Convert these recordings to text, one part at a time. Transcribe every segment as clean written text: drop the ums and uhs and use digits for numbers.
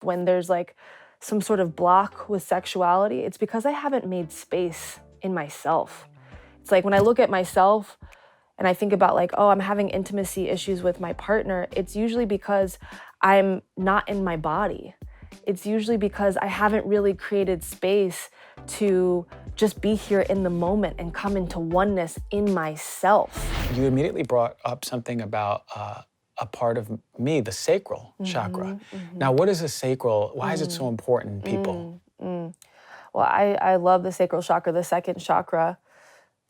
When there's like some sort of block with sexuality, it's because I haven't made space in myself. It's like when I look at myself and I think about like, oh, I'm having intimacy issues with my partner, it's usually because I'm not in my body. It's usually because I haven't really created space to just be here in the moment and come into oneness in myself. You immediately brought up something about a part of me, the sacral chakra. Now, what is the sacral? Why is it so important in people? Well, I love the sacral chakra, the second chakra.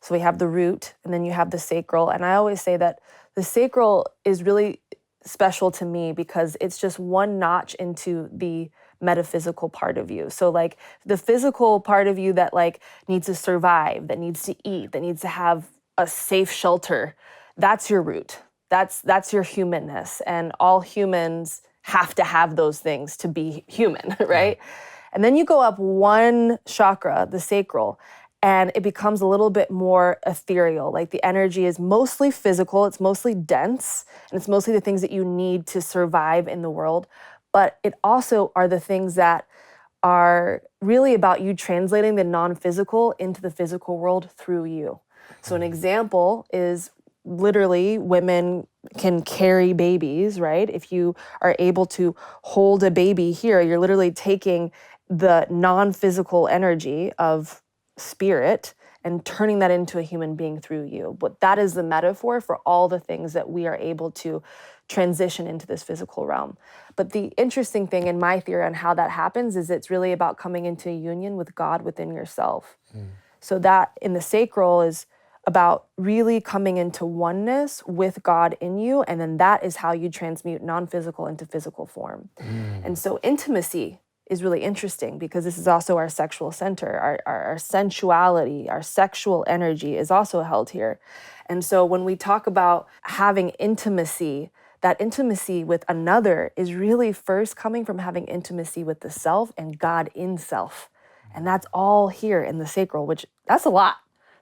So we have the root and then you have the sacral. And I always say that the sacral is really special to me because it's just one notch into the metaphysical part of you. So like the physical part of you that like needs to survive, that needs to eat, that needs to have a safe shelter, that's your root. That's your humanness. And all humans have to have those things to be human, right? Yeah. And then you go up one chakra, the sacral, and it becomes a little bit more ethereal. Like the energy is mostly physical, it's mostly dense, and it's mostly the things that you need to survive in the world. But it also are the things that are really about you translating the non-physical into the physical world through you. So an example is literally women can carry babies, right? If you are able to hold a baby here, you're literally taking the non-physical energy of spirit and turning that into a human being through you. But that is the metaphor for all the things that we are able to transition into this physical realm. But the interesting thing in my theory on how that happens is it's really about coming into a union with God within yourself. So that in the sacral is about really coming into oneness with God in you, and then that is how you transmute non-physical into physical form. And so intimacy is really interesting because this is also our sexual center. Our sensuality, our sexual energy is also held here. And so when we talk about having intimacy, that intimacy with another is really first coming from having intimacy with the self and God in self. And that's all here in the sacral, which that's a lot.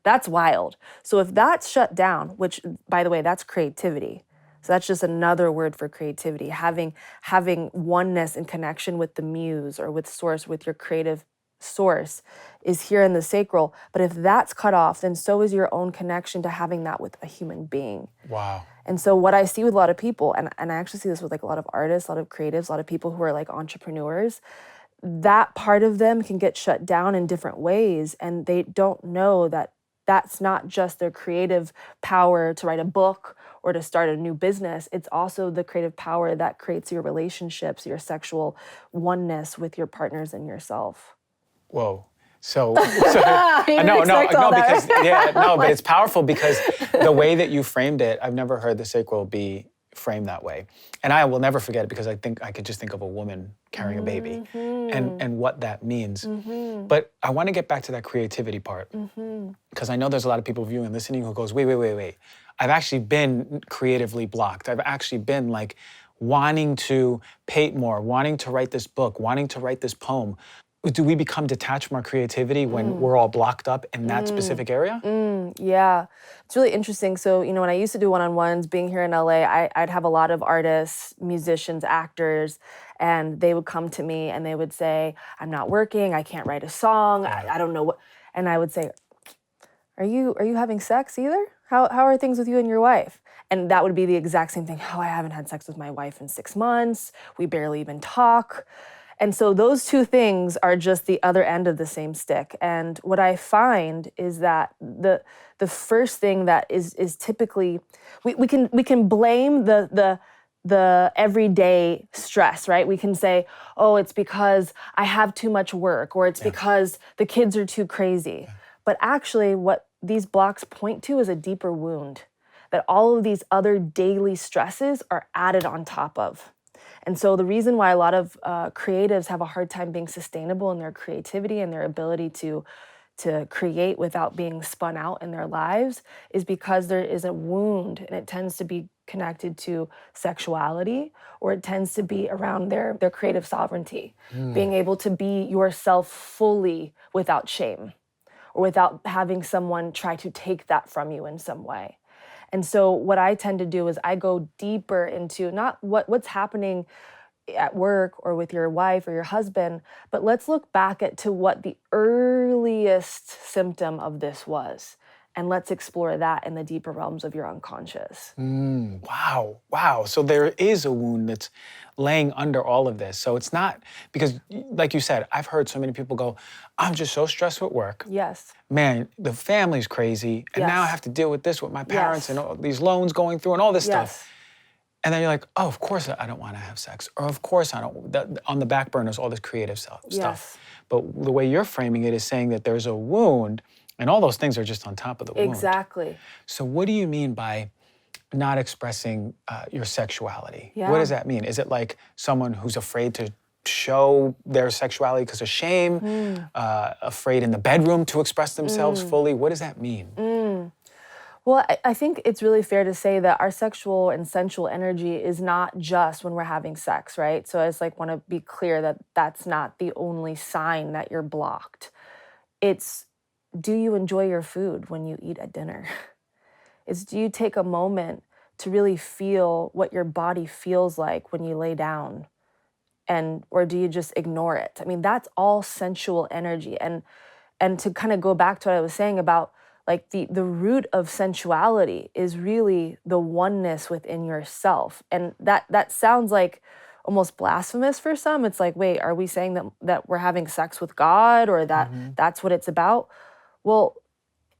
That's wild. So if that's shut down, which by the way, that's creativity. So that's just another word for creativity, having oneness and connection with the muse or with source, with your creative source is here in the sacral. But if that's cut off, then so is your own connection to having that with a human being. Wow. And so what I see with a lot of people, and I actually see this with like a lot of artists, a lot of creatives, a lot of people who are like entrepreneurs, that part of them can get shut down in different ways. And they don't know that that's not just their creative power to write a book or to start a new business. It's also the creative power that creates your relationships, your sexual oneness with your partners and yourself. Whoa. So no, because but it's powerful because the way that you framed it, I've never heard the sacral be framed that way. And I will never forget it because I think I could just think of a woman carrying a baby and what that means. But I want to get back to that creativity part because I know there's a lot of people viewing and listening who goes, wait. I've actually been creatively blocked. I've actually been like wanting to paint more, wanting to write this book, wanting to write this poem. Do we become detached from our creativity when we're all blocked up in that specific area? Yeah, it's really interesting. So, you know, when I used to do one-on-ones, being here in LA, I'd have a lot of artists, musicians, actors, and they would come to me and they would say, I'm not working, I can't write a song, I don't know what. And I would say, are you having sex either? How are things with you and your wife? And that would be the exact same thing. Oh, I haven't had sex with my wife in 6 months. We barely even talk. And so those two things are just the other end of the same stick. And what I find is that the first thing that is typically, we can blame the everyday stress, right? We can say, oh, it's because I have too much work, or it's because the kids are too crazy. But actually what these blocks point to is a deeper wound that all of these other daily stresses are added on top of. And so the reason why a lot of creatives have a hard time being sustainable in their creativity and their ability to create without being spun out in their lives is because there is a wound, and it tends to be connected to sexuality, or it tends to be around their creative sovereignty, being able to be yourself fully without shame or without having someone try to take that from you in some way. And so what I tend to do is I go deeper into not what's happening at work or with your wife or your husband, but let's look back to what the earliest symptom of this was. And let's explore that in the deeper realms of your unconscious. Wow. So there is a wound that's laying under all of this. So it's not, because like you said, I've heard so many people go, I'm just so stressed with work. Yes. Man, the family's crazy. And now I have to deal with this with my parents and all these loans going through and all this stuff. And then you're like, oh, of course I don't want to have sex. Or of course I don't. On the back burner is all this creative stuff. But the way you're framing it is saying that there's a wound, and all those things are just on top of the wound. Exactly. So what do you mean by not expressing your sexuality? Yeah. What does that mean? Is it like someone who's afraid to show their sexuality because of shame, afraid in the bedroom to express themselves fully? What does that mean? Well, I think it's really fair to say that our sexual and sensual energy is not just when we're having sex, right? So I just want to be clear that that's not the only sign that you're blocked. It's, do you enjoy your food when you eat at dinner? It's, do you take a moment to really feel what your body feels like when you lay down? Or do you just ignore it? I mean, that's all sensual energy. And to kind of go back to what I was saying about the root of sensuality is really the oneness within yourself. And that sounds like almost blasphemous for some. It's like, wait, are we saying that we're having sex with God, or that's what it's about? Well,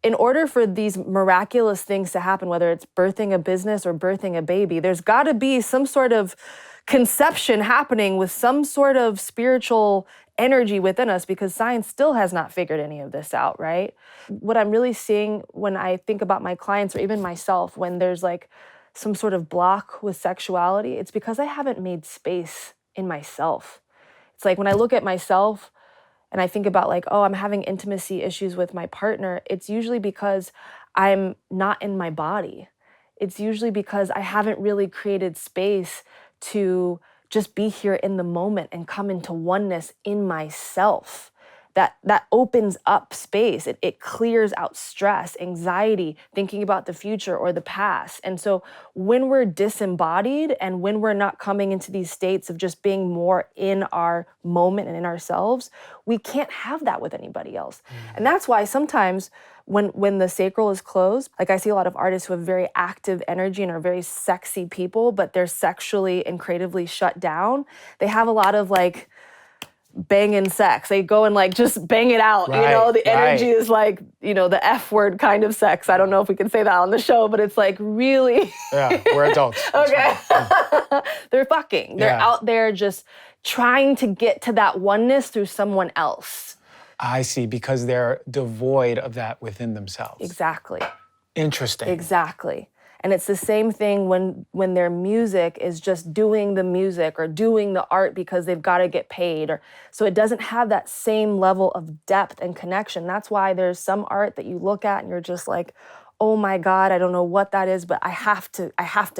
in order for these miraculous things to happen, whether it's birthing a business or birthing a baby, there's got to be some sort of conception happening with some sort of spiritual energy within us, because science still has not figured any of this out, right? What I'm really seeing when I think about my clients, or even myself, when there's some sort of block with sexuality, it's because I haven't made space in myself. It's like when I look at myself and I think about oh, I'm having intimacy issues with my partner, it's usually because I'm not in my body. It's usually because I haven't really created space to just be here in the moment and come into oneness in myself. That opens up space. It clears out stress, anxiety, thinking about the future or the past. And so when we're disembodied and when we're not coming into these states of just being more in our moment and in ourselves, we can't have that with anybody else. And that's why sometimes when the sacral is closed, I see a lot of artists who have very active energy and are very sexy people, but they're sexually and creatively shut down. They have a lot of banging sex. They go and just bang it out. Right, the energy is the F word kind of sex. I don't know if we can say that on the show, but it's really. Yeah, we're adults. Okay. They're fucking. They're out there just trying to get to that oneness through someone else. I see, because they're devoid of that within themselves. Exactly. Interesting. Exactly. And it's the same thing when their music is just doing the music or doing the art because they've got to get paid. So it doesn't have that same level of depth and connection. That's why there's some art that you look at and you're just like, oh my God, I don't know what that is, but I have to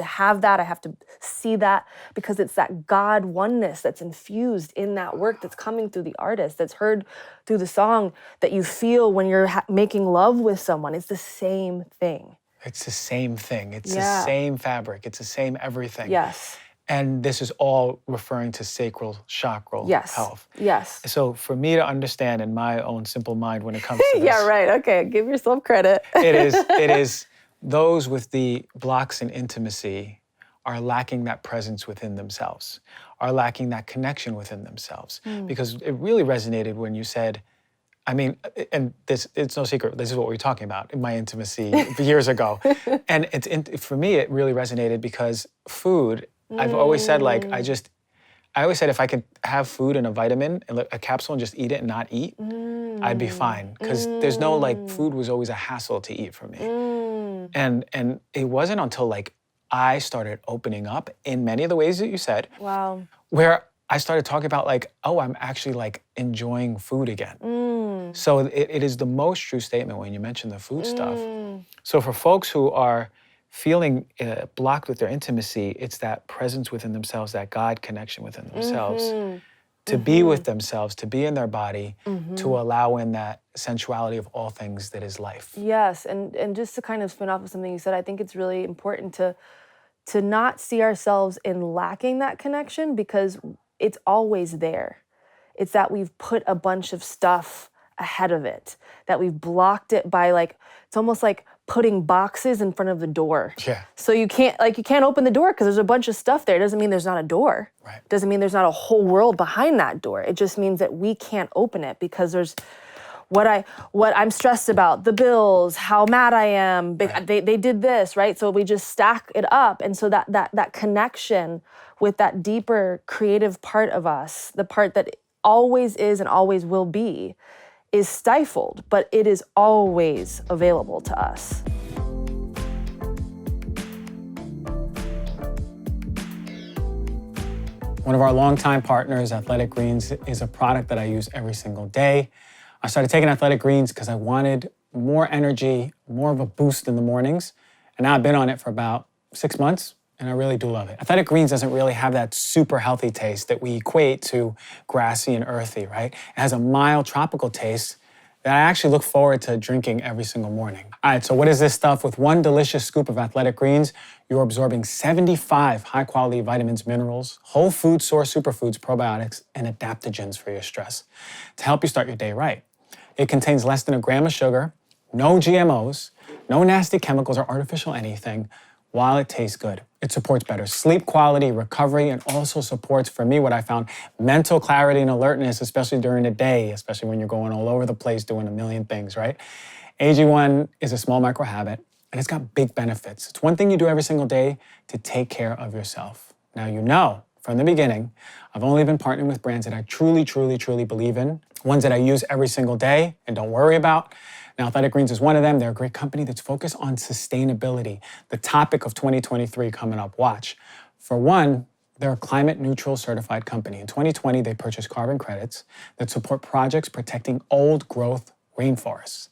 have that. I have to see that, because it's that God oneness that's infused in that work, that's coming through the artist, that's heard through the song, that you feel when you're making love with someone. It's the same thing. It's the same thing. It's the same fabric. It's the same everything. Yes. And this is all referring to sacral chakra health. Yes. So for me to understand in my own simple mind when it comes to this. Yeah, right. Okay, give yourself credit. it is those with the blocks in intimacy are lacking that presence within themselves, are lacking that connection within themselves. Because it really resonated when you said, and it's no secret, this is what we were talking about in my intimacy years ago. And for me, it really resonated because food, I've always said, I always said if I could have food and a vitamin and a capsule and just eat it and not eat, I'd be fine. Because there's no, food was always a hassle to eat for me. And it wasn't until I started opening up in many of the ways that you said. Wow. Where I started talking about oh, I'm actually enjoying food again. So it is the most true statement when you mention the food stuff. So for folks who are feeling blocked with their intimacy, it's that presence within themselves, that God connection within themselves, to be with themselves, to be in their body, to allow in that sensuality of all things that is life. Yes, and just to kind of spin off of something you said, I think it's really important to to not see ourselves in lacking that connection because it's always there. It's that we've put a bunch of stuff ahead of it, that we've blocked it by it's almost like putting boxes in front of the door. Yeah. So you can't open the door because there's a bunch of stuff there. It doesn't mean there's not a door. Right. It doesn't mean there's not a whole world behind that door. It just means that we can't open it because there's what I'm stressed about, the bills, how mad I am, right. they did this, right? So we just stack it up. And so that connection with that deeper creative part of us, the part that always is and always will be, is stifled, but it is always available to us. One of our longtime partners, Athletic Greens, is a product that I use every single day. I started taking Athletic Greens because I wanted more energy, more of a boost in the mornings. And now I've been on it for about 6 months, and I really do love it. Athletic Greens doesn't really have that super healthy taste that we equate to grassy and earthy, right? It has a mild tropical taste that I actually look forward to drinking every single morning. All right, so what is this stuff? With one delicious scoop of Athletic Greens, you're absorbing 75 high-quality vitamins, minerals, whole food source superfoods, probiotics, and adaptogens for your stress to help you start your day right. It contains less than a gram of sugar, no GMOs, no nasty chemicals or artificial anything, while it tastes good. It supports better sleep quality, recovery, and also supports, for me, what I found, mental clarity and alertness, especially during the day, especially when you're going all over the place doing a million things, right? AG1 is a small micro habit, and it's got big benefits. It's one thing you do every single day to take care of yourself. Now, you know, from the beginning, I've only been partnering with brands that I truly, truly, truly believe in, ones that I use every single day and don't worry about. Now, Athletic Greens is one of them. They're a great company that's focused on sustainability, the topic of 2023 coming up. Watch. For one, they're a climate neutral certified company. In 2020, they purchased carbon credits that support projects protecting old growth rainforests.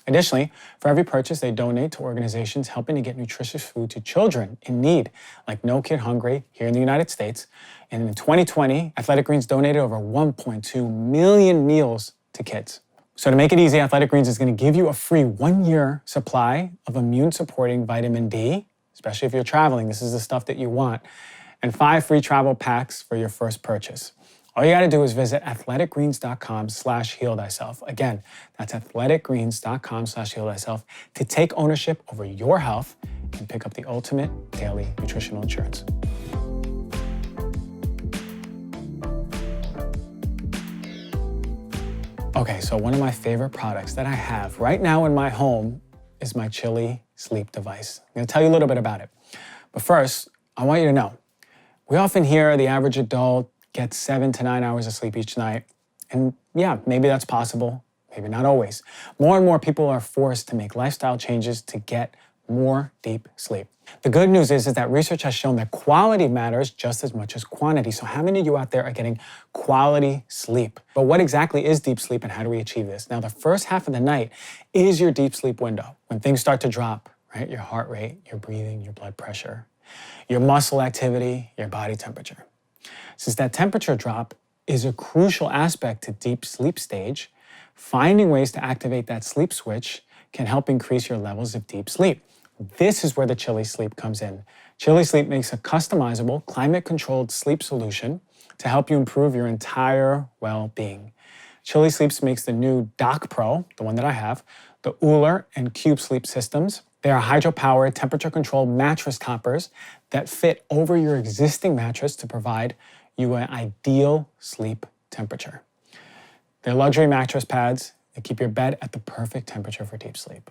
Additionally, for every purchase, they donate to organizations helping to get nutritious food to children in need, like No Kid Hungry here in the United States. And in 2020, Athletic Greens donated over 1.2 million meals to kids. So to make it easy, Athletic Greens is going to give you a free 1-year supply of immune-supporting vitamin D, especially if you're traveling. This is the stuff that you want. And 5 free travel packs for your first purchase. All you got to do is visit athleticgreens.com/healthyself. Again, that's athleticgreens.com/healthyself to take ownership over your health and pick up the ultimate daily nutritional insurance. Okay, so one of my favorite products that I have right now in my home is my Chili sleep device. I'm gonna tell you a little bit about it. But first, I want you to know, we often hear the average adult gets 7 to 9 hours of sleep each night. And yeah, maybe that's possible, maybe not always. More and more people are forced to make lifestyle changes to get more deep sleep. The good news is that research has shown that quality matters just as much as quantity. So how many of you out there are getting quality sleep? But what exactly is deep sleep and how do we achieve this? Now, the first half of the night is your deep sleep window. When things start to drop, right? Your heart rate, your breathing, your blood pressure, your muscle activity, your body temperature. Since that temperature drop is a crucial aspect to deep sleep stage, finding ways to activate that sleep switch can help increase your levels of deep sleep. This is where the Chili Sleep comes in. Chili Sleep makes a customizable, climate-controlled sleep solution to help you improve your entire well-being. Chili Sleep makes the new Dock Pro, the one that I have, the Uller and Cube Sleep systems. They are hydro-powered, temperature-controlled mattress toppers that fit over your existing mattress to provide you an ideal sleep temperature. They're luxury mattress pads that keep your bed at the perfect temperature for deep sleep.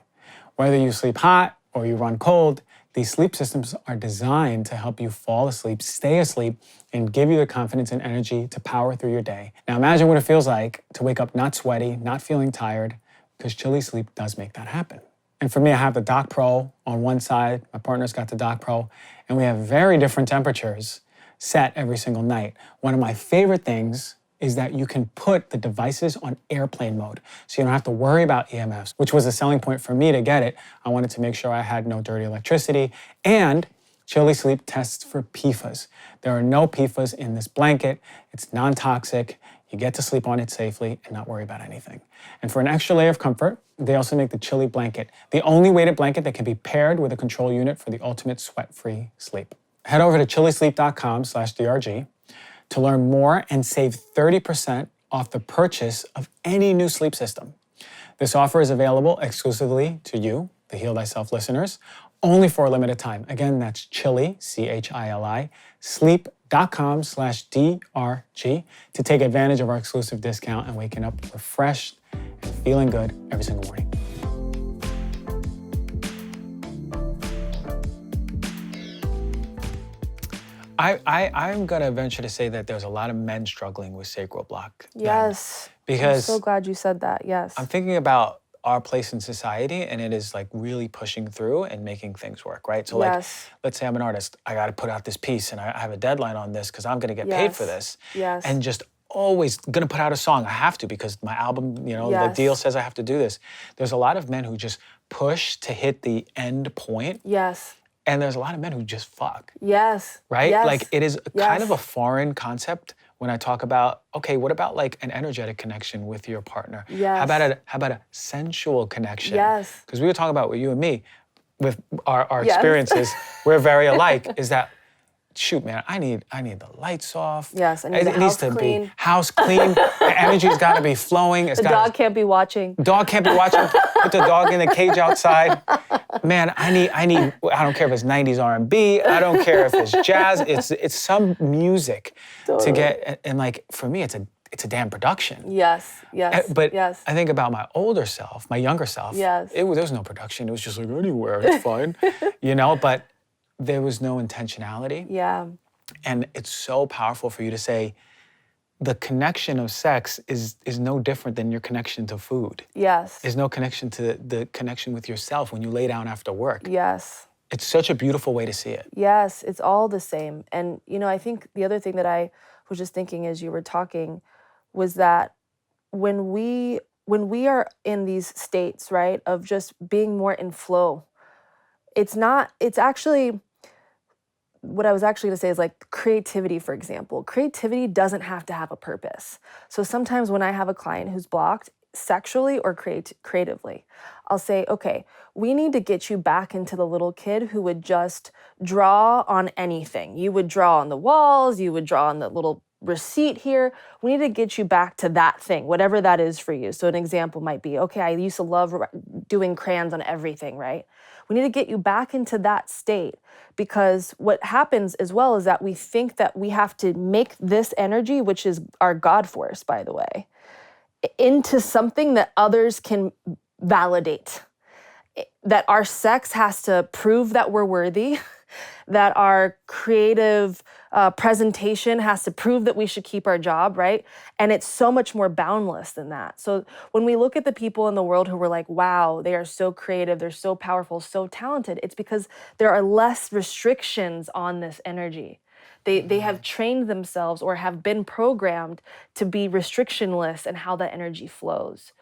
Whether you sleep hot or you run cold, these sleep systems are designed to help you fall asleep, stay asleep, and give you the confidence and energy to power through your day. Now imagine what it feels like to wake up not sweaty, not feeling tired, because Chili Sleep does make that happen. And for me, I have the Dock Pro on one side, my partner's got the Dock Pro, and we have very different temperatures set every single night. One of my favorite things is that you can put the devices on airplane mode, so you don't have to worry about EMFs, which was a selling point for me to get it. I wanted to make sure I had no dirty electricity, and Chili Sleep tests for PFAS. There are no PFAS in this blanket. It's non-toxic. You get to sleep on it safely and not worry about anything. And for an extra layer of comfort, they also make the Chili blanket, the only weighted blanket that can be paired with a control unit for the ultimate sweat-free sleep. Head over to chillisleep.com/DRG to learn more and save 30% off the purchase of any new sleep system. This offer is available exclusively to you, the Heal Thyself listeners, only for a limited time. Again, that's Chili, CHILI, sleep.com/DRG to take advantage of our exclusive discount and waking up refreshed and feeling good every single morning. I'm going to venture to say that there's a lot of men struggling with sacral block. Yes. Because I'm so glad you said that. Yes. I'm thinking about our place in society, and it is like really pushing through and making things work, right? So like, let's say I'm an artist, I got to put out this piece and I have a deadline on this because I'm going to get paid for this. Yes. And just always going to put out a song. I have to because my album, the deal says I have to do this. There's a lot of men who just push to hit the end point. Yes. And there's a lot of men who just fuck. Yes. Right? Yes. Like it is kind of a foreign concept when I talk about, okay, what about like an energetic connection with your partner? Yes. How about a sensual connection? Yes. Because we were talking about with you and me, with our experiences, we're very alike, is that, shoot, man, I need the lights off. Yes, I need the house clean. Be house clean. The energy's got to be flowing. The dog can't be watching. Dog can't be watching. Put the dog in the cage outside. Man, I need. I don't care if it's 90s R&B. I don't care if it's jazz. It's some music to get. And like for me, it's a damn production. Yes. Yes. But yes. I think about my older self, my younger self. Yes. There was no production. It was just like anywhere. It's fine. But there was no intentionality. Yeah. And it's so powerful for you to say, the connection of sex is no different than your connection to food. Yes. There's no connection to the connection with yourself when you lay down after work. Yes. It's such a beautiful way to see it. Yes, it's all the same. And, I think the other thing that I was just thinking as you were talking was that when we are in these states, right, of just being more in flow, it's actually, what I was actually going to say is like creativity, for example. Creativity doesn't have to have a purpose. So sometimes when I have a client who's blocked sexually or creatively, I'll say, okay, we need to get you back into the little kid who would just draw on anything. You would draw on the walls, you would draw on the little receipt here. We need to get you back to that thing, whatever that is for you. So an example might be, okay, I used to love doing crayons on everything, right? We need to get you back into that state, because what happens as well is that we think that we have to make this energy, which is our God force, by the way, into something that others can validate. That our sex has to prove that we're worthy, that our creative presentation has to prove that we should keep our job, right? And it's so much more boundless than that. So when we look at the people in the world who were like, wow, they are so creative, they're so powerful, so talented, it's because there are less restrictions on this energy. They have trained themselves or have been programmed to be restrictionless in how that energy flows.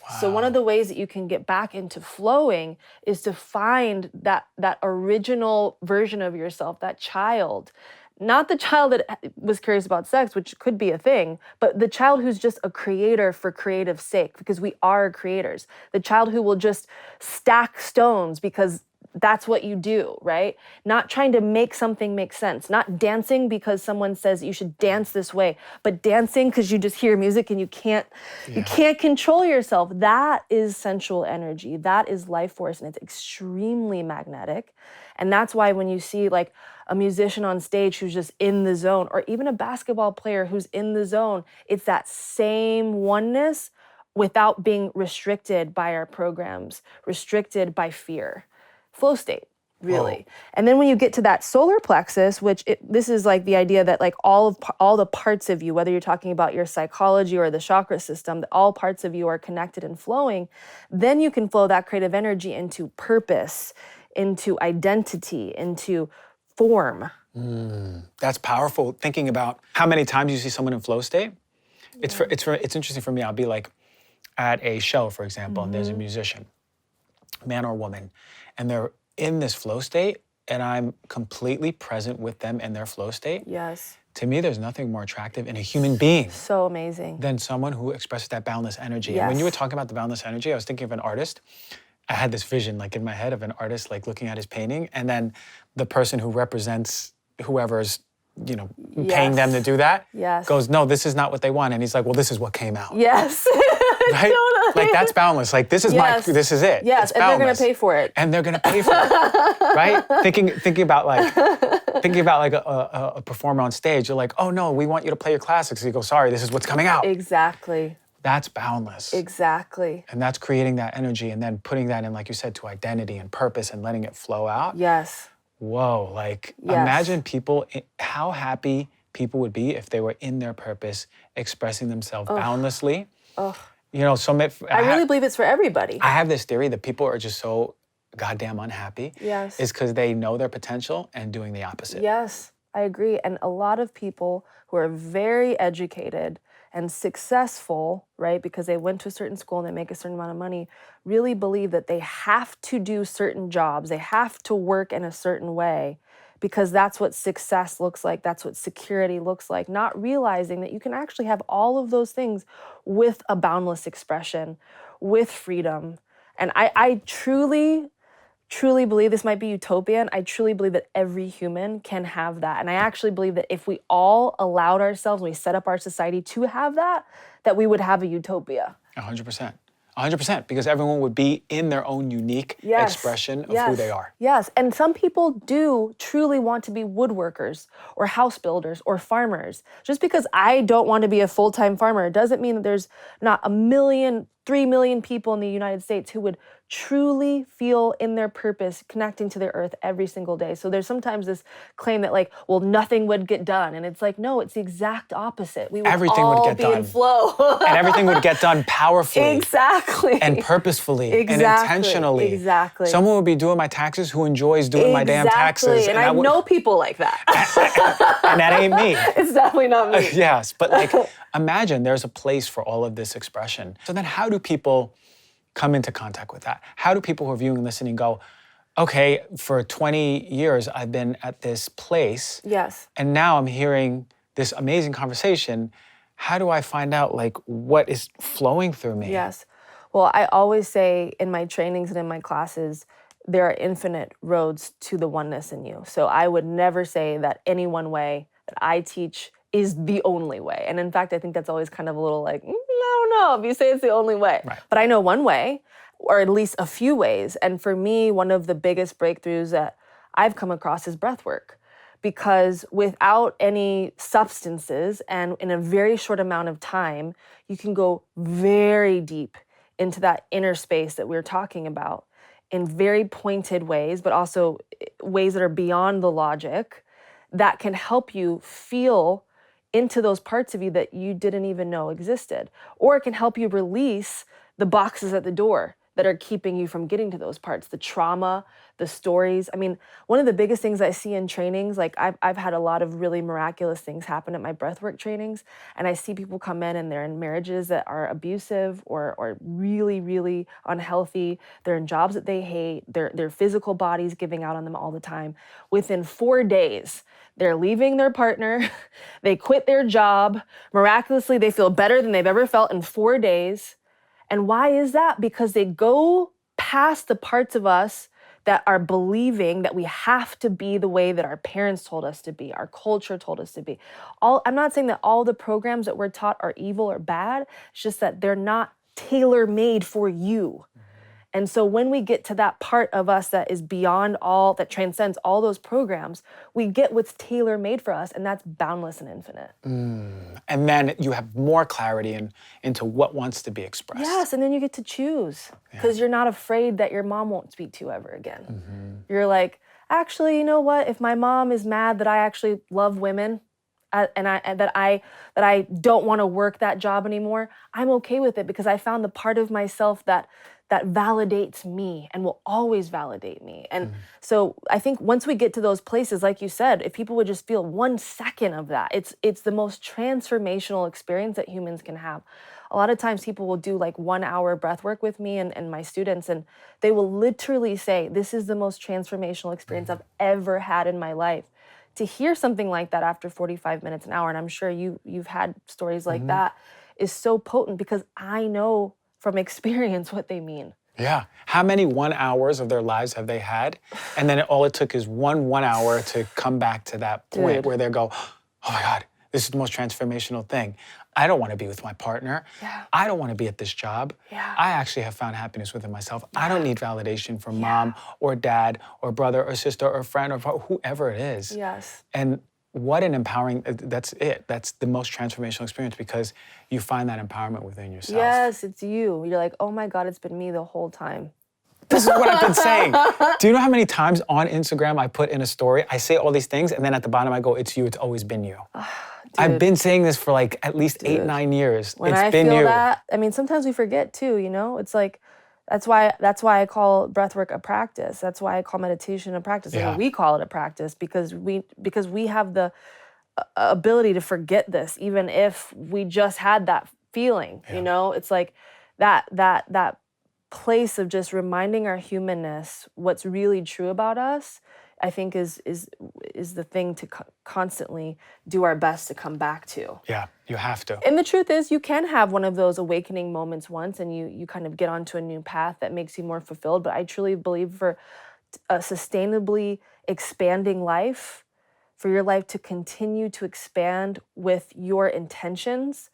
Wow. So one of the ways that you can get back into flowing is to find that original version of yourself, that child. Not the child that was curious about sex, which could be a thing, but the child who's just a creator for creative sake, because we are creators. The child who will just stack stones because that's what you do, right? Not trying to make something make sense. Not dancing because someone says you should dance this way, but dancing because you just hear music and you can't control yourself. That is sensual energy. That is life force, and it's extremely magnetic. And that's why when you see like a musician on stage who's just in the zone, or even a basketball player who's in the zone, it's that same oneness without being restricted by our programs, restricted by fear. Flow state, really. Oh. And then when you get to that solar plexus, this is like the idea that like all the parts of you, whether you're talking about your psychology or the chakra system, that all parts of you are connected and flowing, then you can flow that creative energy into purpose, into identity, into form. That's powerful. Thinking about how many times you see someone in flow state. It's interesting for me. I'll be like at a show, for example, and there's a musician, man or woman, and they're in this flow state, and I'm completely present with them in their flow state. Yes. To me, there's nothing more attractive in a human being. So amazing. Than someone who expresses that boundless energy. Yes. And when you were talking about the boundless energy, I was thinking of an artist. I had this vision like in my head of an artist like looking at his painting, and then the person who represents whoever's, paying them to do that, Yes. goes, no, this is not what they want. And he's like, well, this is what came out. Yes. Right? Totally. Like, that's boundless. Like, this is this is it. Yes, It's and they're boundless. gonna pay for it. And they're gonna pay for it. Right? Thinking about like a performer on stage, you're like, oh no, we want you to play your classics. You go, sorry, this is what's coming out. Exactly. That's boundless. Exactly. And that's creating that energy and then putting that in, like you said, to identity and purpose and letting it flow out. Yes. Whoa, like imagine people, how happy people would be if they were in their purpose, expressing themselves boundlessly. I really believe it's for everybody. I have this theory that people are just so goddamn unhappy. Yes. Is because they know their potential and doing the opposite. Yes, I agree. And a lot of people who are very educated and successful, right, because they went to a certain school and they make a certain amount of money, really believe that they have to do certain jobs, they have to work in a certain way, because that's what success looks like, that's what security looks like, not realizing that you can actually have all of those things with a boundless expression, with freedom. And I truly believe, this might be utopian, I truly believe that every human can have that. And I actually believe that if we all allowed ourselves, we set up our society to have that, that we would have a utopia. 100%. 100%, because everyone would be in their own unique expression of who they are. Yes, and some people do truly want to be woodworkers or house builders or farmers. Just because I don't want to be a full-time farmer doesn't mean that there's not 3 million people in the United States who would truly feel in their purpose, connecting to the earth every single day. So there's sometimes this claim that like, well, nothing would get done. And it's like, no, it's the exact opposite. We would Everything all would get be done. in flow. And everything would get done powerfully. Exactly. And purposefully. Exactly. And intentionally. Exactly. Someone would be doing my taxes who enjoys doing my damn taxes. And I know people like that. And that ain't me. It's definitely not me. Yes, but like, imagine there's a place for all of this expression. So then how do people come into contact with that? How do people who are viewing and listening go, okay, for 20 years I've been at this place. Yes. And now I'm hearing this amazing conversation. How do I find out like what is flowing through me? Yes. Well, I always say in my trainings and in my classes, there are infinite roads to the oneness in you. So I would never say that any one way that I teach is the only way. And in fact, I think that's always kind of a little like, I don't know if you say it's the only way. Right. But I know one way, or at least a few ways. And for me, one of the biggest breakthroughs that I've come across is breathwork. Because without any substances and in a very short amount of time, you can go very deep into that inner space that we're talking about in very pointed ways, but also ways that are beyond the logic that can help you feel into those parts of you that you didn't even know existed. Or it can help you release the boxes at the door that are keeping you from getting to those parts, the trauma, the stories. I mean, one of the biggest things I see in trainings, like I've had a lot of really miraculous things happen at my breathwork trainings, and I see people come in and they're in marriages that are abusive or really, really unhealthy. They're in jobs that they hate. Their physical body's giving out on them all the time. Within 4 days, they're leaving their partner, they quit their job, miraculously they feel better than they've ever felt in 4 days. And why is that? Because they go past the parts of us that are believing that we have to be the way that our parents told us to be, our culture told us to be. I'm not saying that all the programs that we're taught are evil or bad. It's just that they're not tailor-made for you. And so when we get to that part of us that is beyond all, that transcends all those programs, we get what's tailor-made for us, and that's boundless and infinite. And then you have more clarity into what wants to be expressed. Yes, and then you get to choose, because you're not afraid that your mom won't speak to you ever again. You're like, actually, you know what? If my mom is mad that I actually love women, and that I don't want to work that job anymore, I'm okay with it, because I found the part of myself that validates me and will always validate me. And so I think once we get to those places, like you said, if people would just feel 1 second of that, it's the most transformational experience that humans can have. A lot of times people will do like 1 hour breath work with me and my students, and they will literally say, this is the most transformational experience I've ever had in my life. To hear something like that after 45 minutes, an hour, and I'm sure you've had stories like that, is so potent, because I know from experience what they mean. Yeah. How many 1 hours of their lives have they had? And then all it took is 1 hour to come back to that point Dude. where they go, oh my God, this is the most transformational thing. I don't want to be with my partner. Yeah. I don't want to be at this job. Yeah. I actually have found happiness within myself. I don't need validation from Yeah. mom or dad or brother or sister or friend or whoever it is. Yes. And what an empowering, that's it. That's the most transformational experience because you find that empowerment within yourself. Yes, it's you. You're like, oh my God, it's been me the whole time. This is what I've been saying. Do you know how many times on Instagram I put in a story, I say all these things, and then at the bottom I go, it's you, it's always been you. I've been saying this for like at least 8-9 years. When It's I been feel you. that, I mean, sometimes we forget too, you know? It's like, that's why I call breathwork a practice. That's why I call meditation a practice. Yeah. And we call it a practice because we have the ability to forget this, even if we just had that feeling, you know? It's like that place of just reminding our humanness, what's really true about us, I think is the thing to constantly do our best to come back to. Yeah, you have to. And the truth is, you can have one of those awakening moments once and you kind of get onto a new path that makes you more fulfilled. But I truly believe for a sustainably expanding life, for your life to continue to expand with your intentions,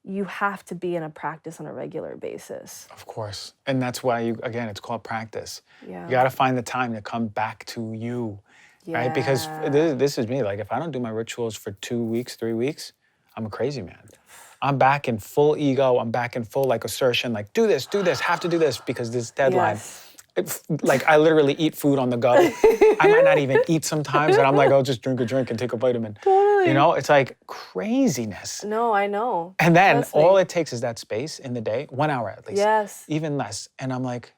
you have to be in a practice on a regular basis. Of course. And that's why again, it's called practice. Yeah. You got to find the time to come back to you, right? Because this is me. Like if I don't do my rituals for 2 weeks, 3 weeks, I'm a crazy man. I'm back in full ego. I'm back in full like assertion, like do this, have to do this because this deadline. Yes. Like I literally eat food on the go. I might not even eat sometimes, and I'm like, I'll just drink a drink and take a vitamin. Totally. You know, it's like craziness. No, I know. And then Trust me. all it takes is that space in the day, 1 hour at least. Yes. Even less. And I'm like,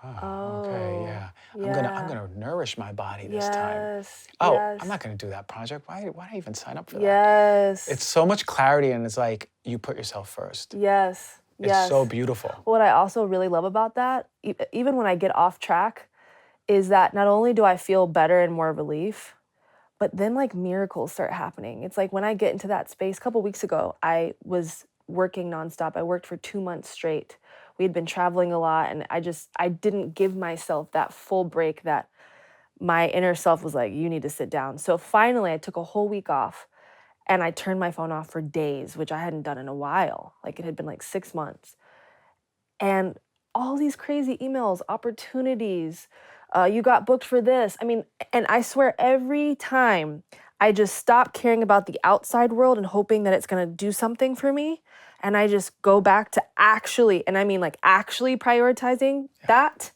okay, yeah. I'm gonna nourish my body this time. Yes. Oh, yes. I'm not gonna do that project. Why did I even sign up for that? Yes. It's so much clarity, and it's like you put yourself first. Yes. It's Yes. so beautiful. What I also really love about that, even when I get off track, is that not only do I feel better and more relief, but then like miracles start happening. It's like when I get into that space, a couple weeks ago, I was working nonstop. I worked for 2 months straight. We had been traveling a lot and I didn't give myself that full break that my inner self was like, you need to sit down. So finally I took a whole week off and I turned my phone off for days, which I hadn't done in a while. Like it had been like 6 months. And all these crazy emails, opportunities, you got booked for this. I mean, and I swear every time I just stop caring about the outside world and hoping that it's gonna do something for me. And I just go back to actually, and I mean like actually prioritizing that.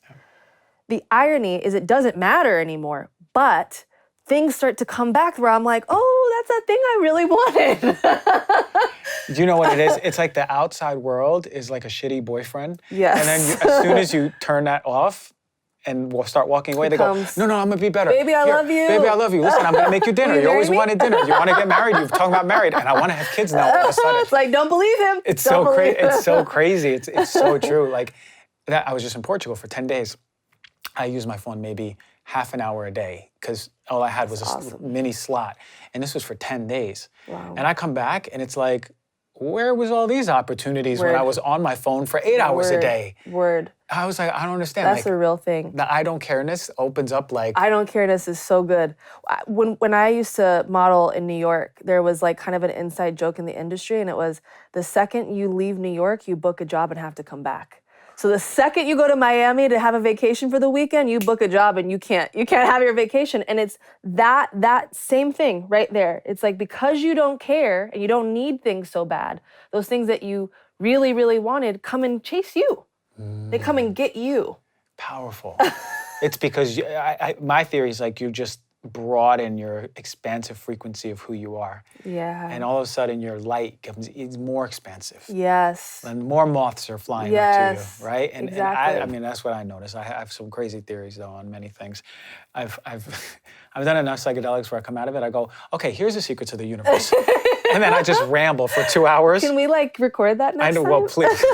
The irony is it doesn't matter anymore, but things start to come back where I'm like, oh, that's that thing I really wanted. Do you know what it is? It's like the outside world is like a shitty boyfriend. Yes. And then as soon as you turn that off and we'll start walking away, they go, no, I'm gonna be better. Baby, I love you. Baby, I love you. Listen, I'm gonna make you dinner. Will you You always marry me? wanted dinner. You wanna get married. You've talked about married. And I wanna have kids now all of a sudden. It's like, don't believe him. It's Don't so believe crazy. It's so crazy. It's so true. Like that. I was just in Portugal for 10 days. I used my phone maybe half an hour a day because all I had was a mini slot. And this was for 10 days. Wow. And I come back and it's like, where was all these opportunities when I was on my phone for 8 hours a day? Word. I was like, I don't understand. That's like, a real thing. the I don't careness opens up like... I don't careness is so good. When I used to model in New York, there was like kind of an inside joke in the industry, and it was the second you leave New York, you book a job and have to come back. So the second you go to Miami to have a vacation for the weekend, you book a job and you can't have your vacation. And it's that same thing right there. It's like because you don't care and you don't need things so bad, those things that you really, really wanted come and chase you. They come and get you. Powerful. It's because my theory is like you just broaden your expansive frequency of who you are. Yeah. And all of a sudden your light is more expansive. Yes. And more moths are flying up to you, right? And, exactly. and I mean, that's what I notice. I have some crazy theories though on many things. I've done enough psychedelics where I come out of it, I go, okay, here's the secret to the universe. And then I just ramble for 2 hours. Can we like record that next time? Well, please.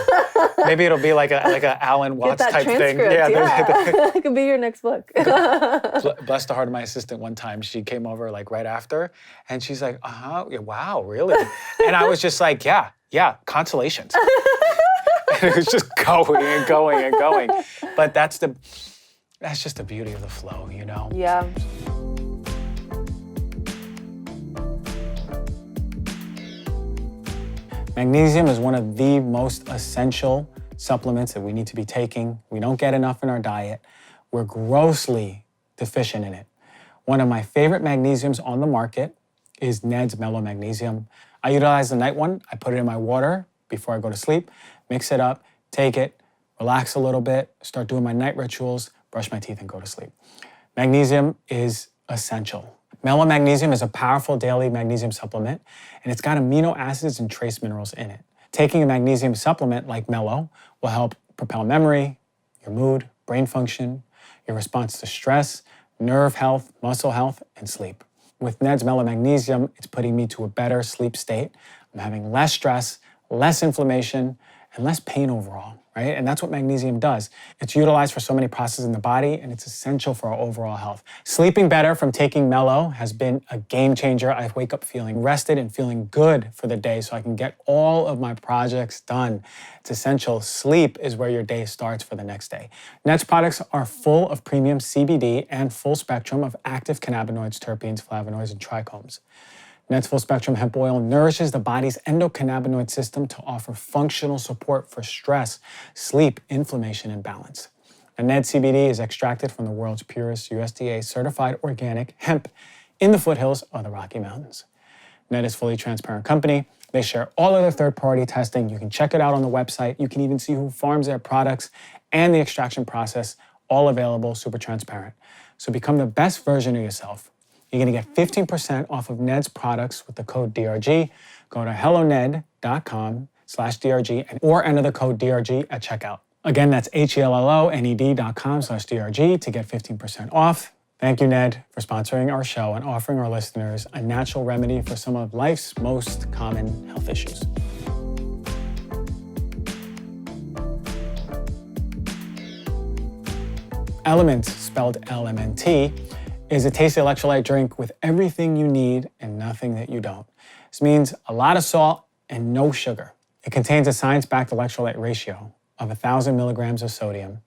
Maybe it'll be like a Alan Watts Get that type thing. Yeah. It could be your next book. Bless the heart of my assistant one time. She came over like right after and she's like, wow, really? And I was just like, yeah, consolations. It was just going and going and going. But that's just the beauty of the flow, you know? Yeah. Magnesium is one of the most essential supplements that we need to be taking. We don't get enough in our diet. We're grossly deficient in it. One of my favorite magnesiums on the market is Ned's Mellow Magnesium. I utilize the night one. I put it in my water before I go to sleep, mix it up, take it, relax a little bit, start doing my night rituals, brush my teeth, and go to sleep. Magnesium is essential. Mellow Magnesium is a powerful daily magnesium supplement, and it's got amino acids and trace minerals in it. Taking a magnesium supplement like Mellow will help propel memory, your mood, brain function, your response to stress, nerve health, muscle health, and sleep. With Ned's Mellow Magnesium, it's putting me to a better sleep state. I'm having less stress, less inflammation, and less pain overall, right? And that's what magnesium does. It's utilized for so many processes in the body, and it's essential for our overall health. Sleeping better from taking Mellow has been a game changer. I wake up feeling rested and feeling good for the day so I can get all of my projects done. It's essential. Sleep is where your day starts for the next day. Ned's products are full of premium CBD and full spectrum of active cannabinoids, terpenes, flavonoids, and trichomes. Ned's Full Spectrum Hemp Oil nourishes the body's endocannabinoid system to offer functional support for stress, sleep, inflammation, and balance. And Ned CBD is extracted from the world's purest USDA-certified organic hemp in the foothills of the Rocky Mountains. Ned is a fully transparent company. They share all of their third-party testing. You can check it out on the website. You can even see who farms their products and the extraction process, all available, super transparent. So become the best version of yourself. You're going to get 15% off of Ned's products with the code DRG. Go to helloned.com/DRG or enter the code DRG at checkout. Again, that's helloned.com/DRG to get 15% off. Thank you, Ned, for sponsoring our show and offering our listeners a natural remedy for some of life's most common health issues. Element, spelled LMNT, is a tasty electrolyte drink with everything you need and nothing that you don't. This means a lot of salt and no sugar. It contains a science-backed electrolyte ratio of 1,000 milligrams of sodium,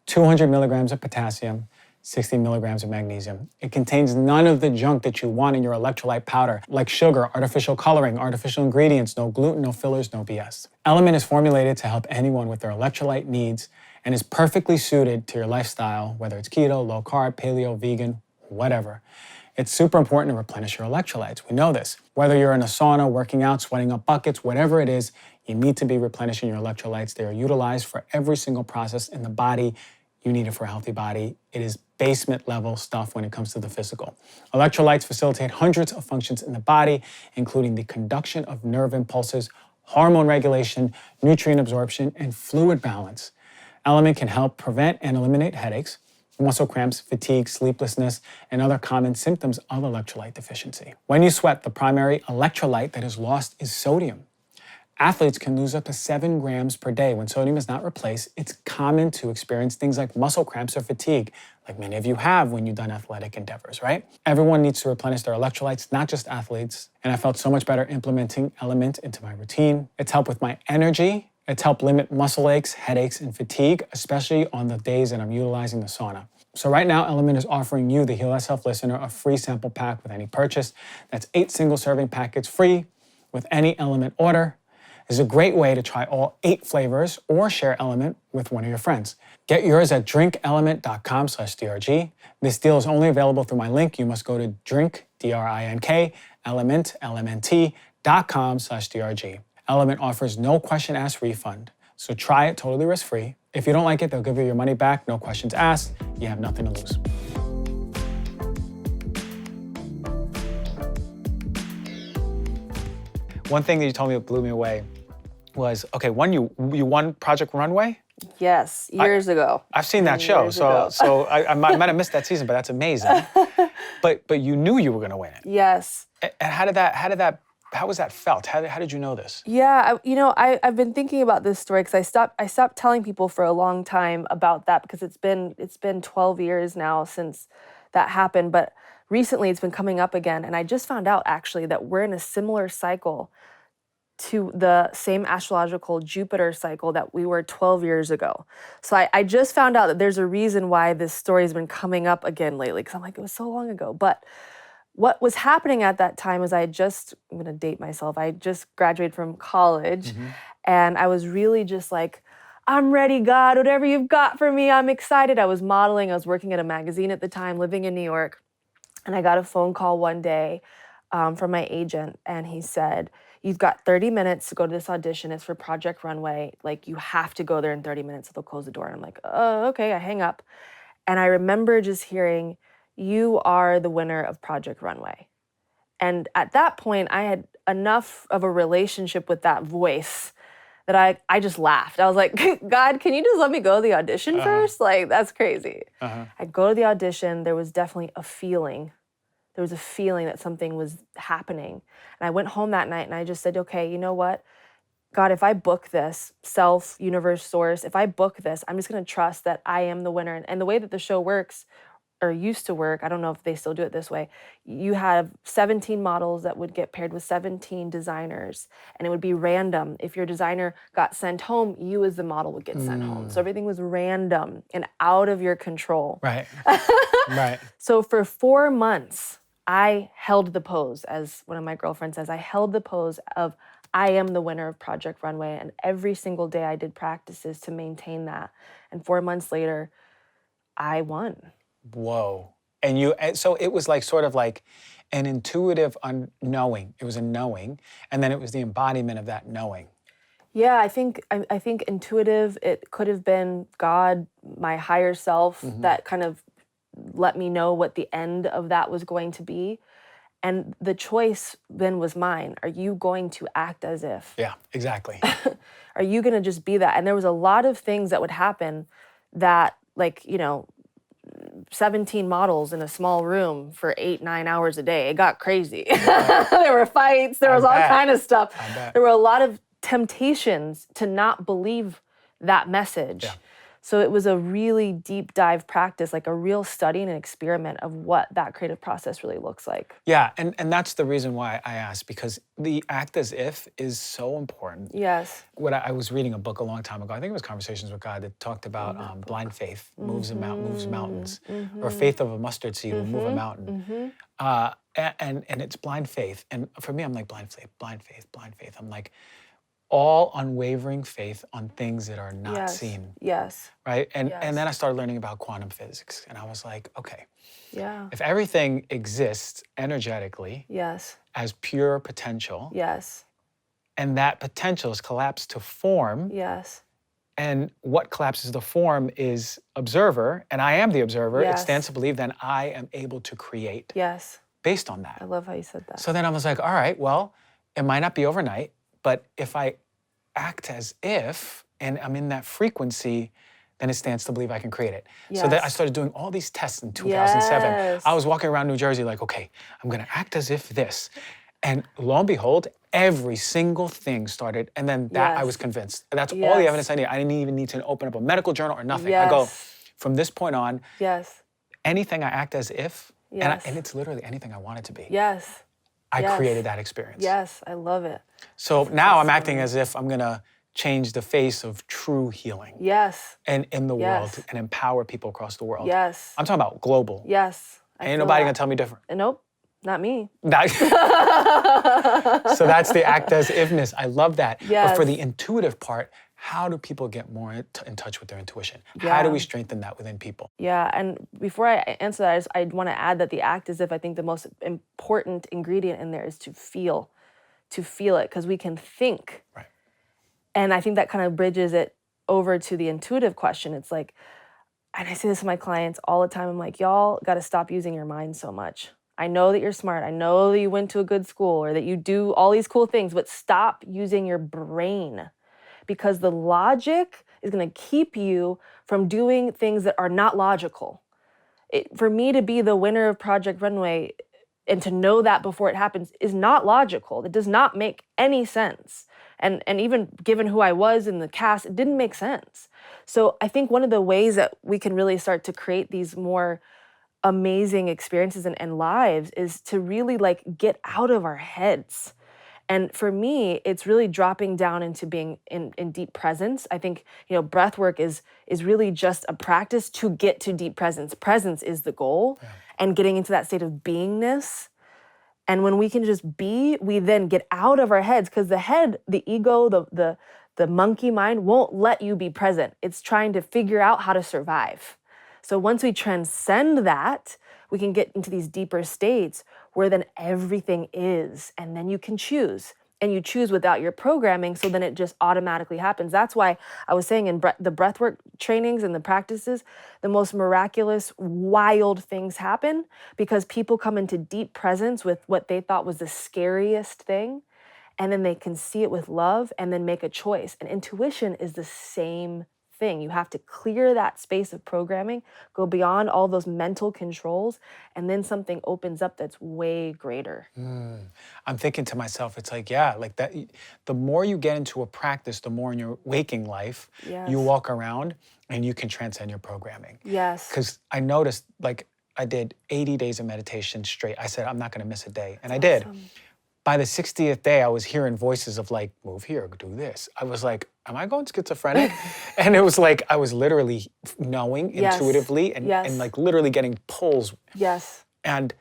200 milligrams of potassium, 60 milligrams of magnesium. It contains none of the junk that you want in your electrolyte powder, like sugar, artificial coloring, artificial ingredients, no gluten, no fillers, no BS. Element is formulated to help anyone with their electrolyte needs and is perfectly suited to your lifestyle, whether it's keto, low carb, paleo, vegan, whatever. It's super important to replenish your electrolytes. We know this. Whether you're in a sauna, working out, sweating up buckets, whatever it is, you need to be replenishing your electrolytes. They are utilized for every single process in the body. You need it for a healthy body. It is basement level stuff when it comes to the physical. Electrolytes facilitate hundreds of functions in the body, including the conduction of nerve impulses, hormone regulation, nutrient absorption, and fluid balance. Element can help prevent and eliminate headaches, muscle cramps, fatigue, sleeplessness, and other common symptoms of electrolyte deficiency. When you sweat, the primary electrolyte that is lost is sodium. Athletes can lose up to 7 grams per day. When sodium is not replaced, it's common to experience things like muscle cramps or fatigue, like many of you have when you've done athletic endeavors, right? Everyone needs to replenish their electrolytes, not just athletes. And I felt so much better implementing Element into my routine. It's helped with my energy. It's helped limit muscle aches, headaches, and fatigue, especially on the days that I'm utilizing the sauna. So right now, Element is offering you, the Heal Thyself listener, a free sample pack with any purchase. That's 8 single-serving packets free with any Element order. This is a great way to try all 8 flavors or share Element with one of your friends. Get yours at drinkelement.com/DRG. This deal is only available through my link. You must go to LMNT.com/DRG. Element offers no question-asked refund, so try it totally risk-free. If you don't like it, they'll give you your money back, no questions asked. You have nothing to lose. One thing that you told me that blew me away was, okay, one, you won Project Runway? Yes, years ago. I've seen that show, so I might have missed that season, but that's amazing. But you knew you were going to win it. Yes. And how was that felt? How did you know this? Yeah, I've been thinking about this story because I stopped telling people for a long time about that because it's been 12 years now since that happened, but recently it's been coming up again, and I just found out actually that we're in a similar cycle to the same astrological Jupiter cycle that we were 12 years ago. So I just found out that there's a reason why this story has been coming up again lately, because I'm like, it was so long ago. But what was happening at that time is I'm going to date myself, I just graduated from college, and I was really just like, I'm ready, God, whatever you've got for me, I'm excited. I was modeling, I was working at a magazine at the time, living in New York, and I got a phone call one day from my agent, and he said, you've got 30 minutes to go to this audition. It's for Project Runway. Like, you have to go there in 30 minutes or they'll close the door. And I'm like, oh, okay, I hang up. And I remember just hearing, you are the winner of Project Runway. And at that point, I had enough of a relationship with that voice that I just laughed. I was like, God, can you just let me go to the audition first? Like, that's crazy. I go to the audition. There was definitely a feeling. There was a feeling that something was happening. And I went home that night and I just said, okay, you know what? God, if I book this, self, universe, source, if I book this, I'm just going to trust that I am the winner. And the way that the show works, or used to work, I don't know if they still do it this way, you have 17 models that would get paired with 17 designers, and it would be random. If your designer got sent home, you as the model would get sent home. So everything was random and out of your control. Right. Right. So for 4 months, I held the pose, as one of my girlfriends says, I held the pose of I am the winner of Project Runway, and every single day I did practices to maintain that. And 4 months later, I won. Whoa. And so it was like sort of like an intuitive knowing. It was a knowing, and then it was the embodiment of that knowing. Yeah, I think intuitive, it could have been God, my higher self, that kind of let me know what the end of that was going to be. And the choice then was mine. Are you going to act as if? Yeah, exactly. Are you going to just be that? And there was a lot of things that would happen that, like, 17 models in a small room for 8-9 hours a day. It got crazy. There were fights. There was all kind of stuff. There were a lot of temptations to not believe that message. Yeah. So it was a really deep dive practice, like a real study and an experiment of what that creative process really looks like. Yeah, and that's the reason why I asked, because the act as if is so important. Yes. I was reading a book a long time ago, I think it was Conversations with God, that talked about blind faith moves mountains, or faith of a mustard seed will move a mountain. And it's blind faith. And for me, I'm like, blind faith. I'm like, all unwavering faith on things that are not seen. Yes. Right? And then I started learning about quantum physics, and I was like, okay, yeah, if everything exists energetically as pure potential, and that potential is collapsed to form, and what collapses the form is observer, and I am the observer, it stands to believe then I am able to create based on that. I love how you said that. So then I was like, all right, well, it might not be overnight, but if I act as if, and I'm in that frequency, then it stands to believe I can create it. So that I started doing all these tests in 2007. I was walking around New Jersey like, okay, I'm gonna act as if this. And lo and behold, every single thing started, and then that I was convinced. That's all the evidence I need. I didn't even need to open up a medical journal or nothing. I go, from this point on, anything I act as if, and it's literally anything I want it to be. I created that experience. Yes, I love it. So now I'm acting as if I'm gonna change the face of true healing. And in the world, and empower people across the world. I'm talking about global. Ain't nobody gonna tell me different. Nope, not me. So that's the act as ifness. I love that. But for the intuitive part, how do people get more in touch with their intuition? How do we strengthen that within people? Yeah, and before I answer that, I want to add that the act as if, I think the most important ingredient in there is to feel it, because we can think. Right. And I think that kind of bridges it over to the intuitive question. It's like, and I say this to my clients all the time, I'm like, y'all got to stop using your mind so much. I know that you're smart. I know that you went to a good school or that you do all these cool things, but stop using your brain. Because the logic is going to keep you from doing things that are not logical. For me to be the winner of Project Runway and to know that before it happens is not logical. It does not make any sense. And even given who I was in the cast, it didn't make sense. So I think one of the ways that we can really start to create these more amazing experiences and lives is to really like get out of our heads And for me, it's really dropping down into being in deep presence. I think, breath work is really just a practice to get to deep presence. Presence is the goal, and getting into that state of beingness. And when we can just be, we then get out of our heads, because the head, the ego, the monkey mind won't let you be present. It's trying to figure out how to survive. So once we transcend that, we can get into these deeper states where then everything is, and then you can choose. And you choose without your programming, so then it just automatically happens. That's why I was saying in the breathwork trainings and the practices, the most miraculous, wild things happen, because people come into deep presence with what they thought was the scariest thing, and then they can see it with love and then make a choice. And intuition is the same thing. You have to clear that space of programming, go beyond all those mental controls, and then something opens up that's way greater. I'm thinking to myself, it's like, like that. The more you get into a practice, the more in your waking life, you walk around and you can transcend your programming. Yes. Because I noticed, like, I did 80 days of meditation straight. I said, I'm not going to miss a day. And I did. By the 60th day, I was hearing voices of like, move here, do this. I was like, am I going schizophrenic? And it was like, I was literally knowing intuitively and like literally getting pulls. Yes. And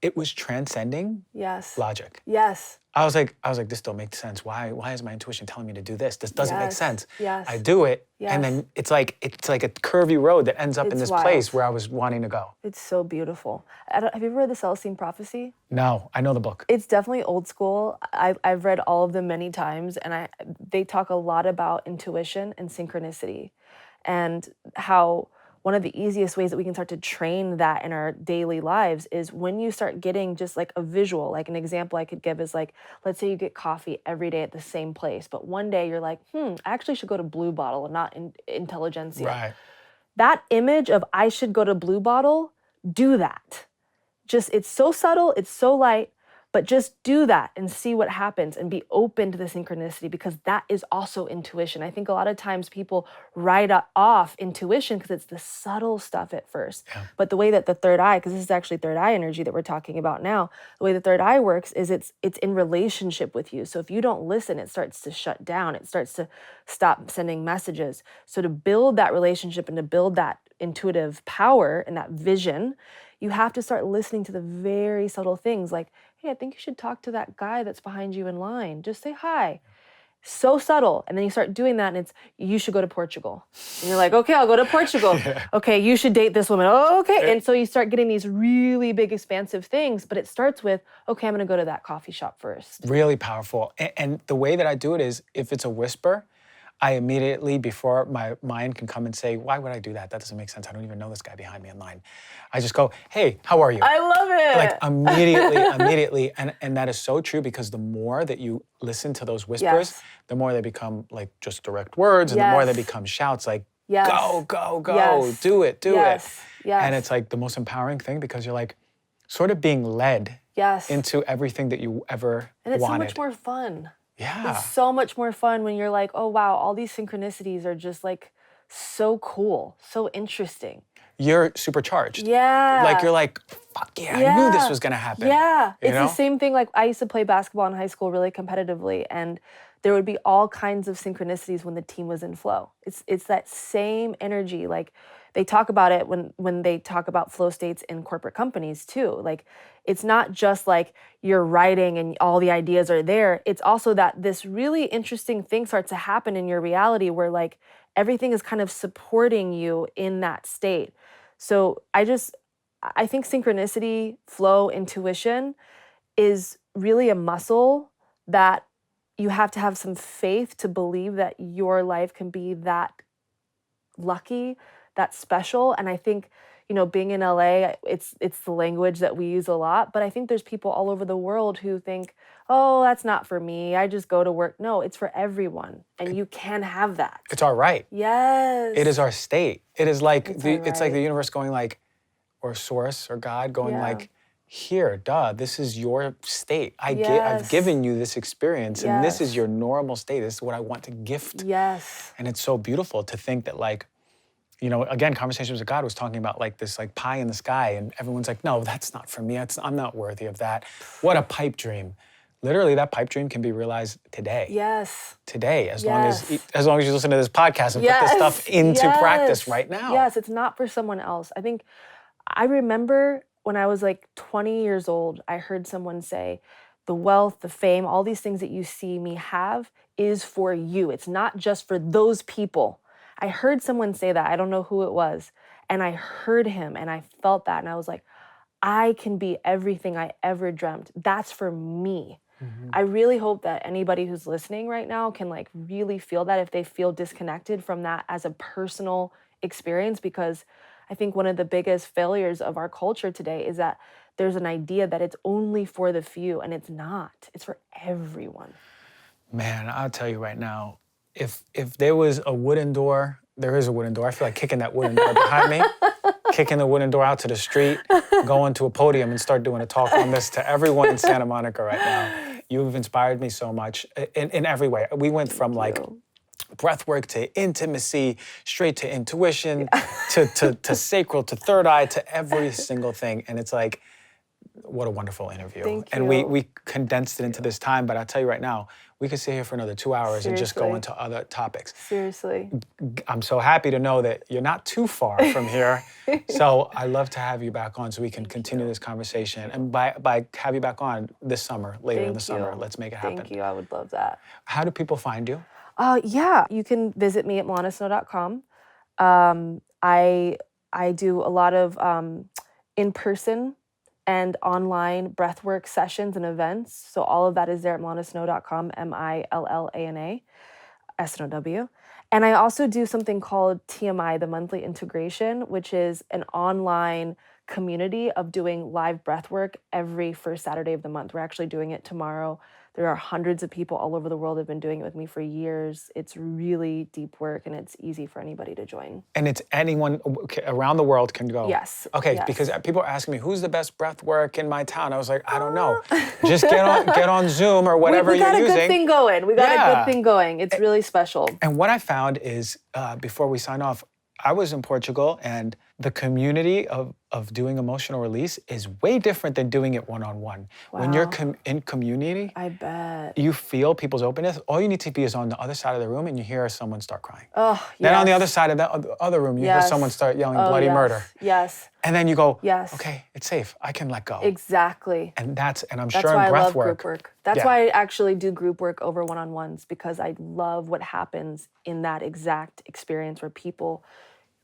it was transcending logic. Yes. I was like, this don't make sense. Why is my intuition telling me to do this? This doesn't make sense. Yes. I do it, and then it's like a curvy road that ends up in this place where I was wanting to go. It's so beautiful. Have you ever read The Celestine Prophecy? No, I know the book. It's definitely old school. I've read all of them many times, and they talk a lot about intuition and synchronicity, and how one of the easiest ways that we can start to train that in our daily lives is when you start getting just like a visual. Like an example I could give is like, let's say you get coffee every day at the same place, but one day you're like, I actually should go to Blue Bottle and not Intelligentsia. Right. That image of I should go to Blue Bottle, do that. Just, it's so subtle, it's so light, but just do that and see what happens and be open to the synchronicity, because that is also intuition. I think a lot of times people write off intuition because it's the subtle stuff at first. But the way that the third eye, because this is actually third eye energy that we're talking about now, the way the third eye works is it's in relationship with you. So if you don't listen, it starts to shut down. It starts to stop sending messages. So to build that relationship and to build that intuitive power and that vision, you have to start listening to the very subtle things like, hey, I think you should talk to that guy that's behind you in line. Just say hi. So subtle. And then you start doing that and it's, you should go to Portugal. And you're like, okay, I'll go to Portugal. Okay, you should date this woman. Oh, okay. And so you start getting these really big, expansive things, but it starts with, okay, I'm gonna go to that coffee shop first. Really powerful. And the way that I do it is, if it's a whisper, I immediately, before my mind can come and say, why would I do that? That doesn't make sense. I don't even know this guy behind me in line. I just go, hey, how are you? I love it. Like immediately. And that is so true, because the more that you listen to those whispers, the more they become like just direct words, and the more they become shouts like, go, do it. And it's like the most empowering thing, because you're like sort of being led into everything that you ever wanted. And it's so much more fun. Yeah. It's so much more fun when you're like, oh, wow, all these synchronicities are just like so cool, so interesting. You're supercharged. Yeah. Like you're like, fuck yeah, I knew this was gonna happen. Yeah. You It's know? the same thing. Like I used to play basketball in high school really competitively, and there would be all kinds of synchronicities when the team was in flow. It's that same energy. Like they talk about it when they talk about flow states in corporate companies too. Like it's not just like you're writing and all the ideas are there. It's also that this really interesting thing starts to happen in your reality where like everything is kind of supporting you in that state. So I think synchronicity, flow, intuition is really a muscle that you have to have some faith to believe that your life can be that lucky, that special. And I think, being in LA, it's the language that we use a lot, but I think there's people all over the world who think, oh, that's not for me. I just go to work. No, it's for everyone. And you can have that. It's our right. Yes. It is our state. It is like it's like the universe going like, or source or God going like, here, this is your state. I've given you this experience, and this is your normal state. This is what I want to gift. Yes. And it's so beautiful to think that like, again, Conversations with God was talking about like this like pie in the sky, and everyone's like, no, that's not for me. I'm not worthy of that. What a pipe dream. literally that pipe dream can be realized today. Yes. Today, as long as you listen to this podcast and put this stuff into practice right now. Yes, it's not for someone else. I remember when I was like 20 years old, I heard someone say, the wealth, the fame, all these things that you see me have is for you. It's not just for those people. I heard someone say that. I don't know who it was. And I heard him and I felt that. And I was like, I can be everything I ever dreamt. That's for me. Mm-hmm. I really hope that anybody who's listening right now can like really feel that if they feel disconnected from that as a personal experience, because I think one of the biggest failures of our culture today is that there's an idea that it's only for the few, and it's not. It's for everyone. Man, I'll tell you right now, if there was a wooden door, there is a wooden door. I feel like kicking that wooden door behind me, kicking the wooden door out to the street, going to a podium and start doing a talk on this to everyone in Santa Monica right now. You've inspired me so much in every way. We went from like breathwork to intimacy, straight to intuition, to sacral, to third eye, to every single thing. And it's like, what a wonderful interview. Thank and you. we condensed it into this time, but I'll tell you right now, we could sit here for another 2 hours and just go into other topics. Seriously. I'm so happy to know that you're not too far from here. So I'd love to have you back on so we can continue this conversation. And by have you back on this summer, later in the summer, let's make it happen. Thank you, I would love that. How do people find you? Yeah, you can visit me at millanasnow.com. I do a lot of in-person and online breathwork sessions and events. So all of that is there at millanasnow.com, MILLANA SNOW. And I also do something called TMI, the Monthly Integration, which is an online community of doing live breathwork every first Saturday of the month. We're actually doing it tomorrow. There are hundreds of people all over the world that have been doing it with me for years. It's really deep work and it's easy for anybody to join. And it's anyone around the world can go? Yes. Okay, yes. Because people are asking me, who's the best breath work in my town? I was like, I don't know. Just get on Zoom or whatever you're using. We got a good thing going. We got a good thing going. It's really special. And what I found is, before we sign off, I was in Portugal and the community of doing emotional release is way different than doing it one-on-one. Wow. When you're in community, I bet, you feel people's openness. All you need to be is on the other side of the room and you hear someone start crying. Oh, yes. Then on the other side of the other room, you hear someone start yelling bloody murder. Yes. And then you go, okay, it's safe. I can let go. Exactly. And I'm sure in breath work. That's why I love group work. That's why I actually do group work over one-on-ones, because I love what happens in that exact experience where people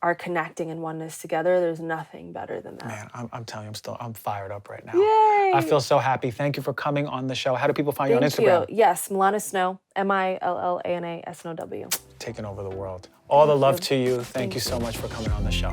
are connecting in oneness together. There's nothing better than that. Man, I'm telling you, I'm fired up right now. Yay! I feel so happy. Thank you for coming on the show. How do people find you on Instagram? You. Yes, Millana Snow, MILLANA SNOW. Taking over the world. All the love to you. Thank you so much for coming on the show.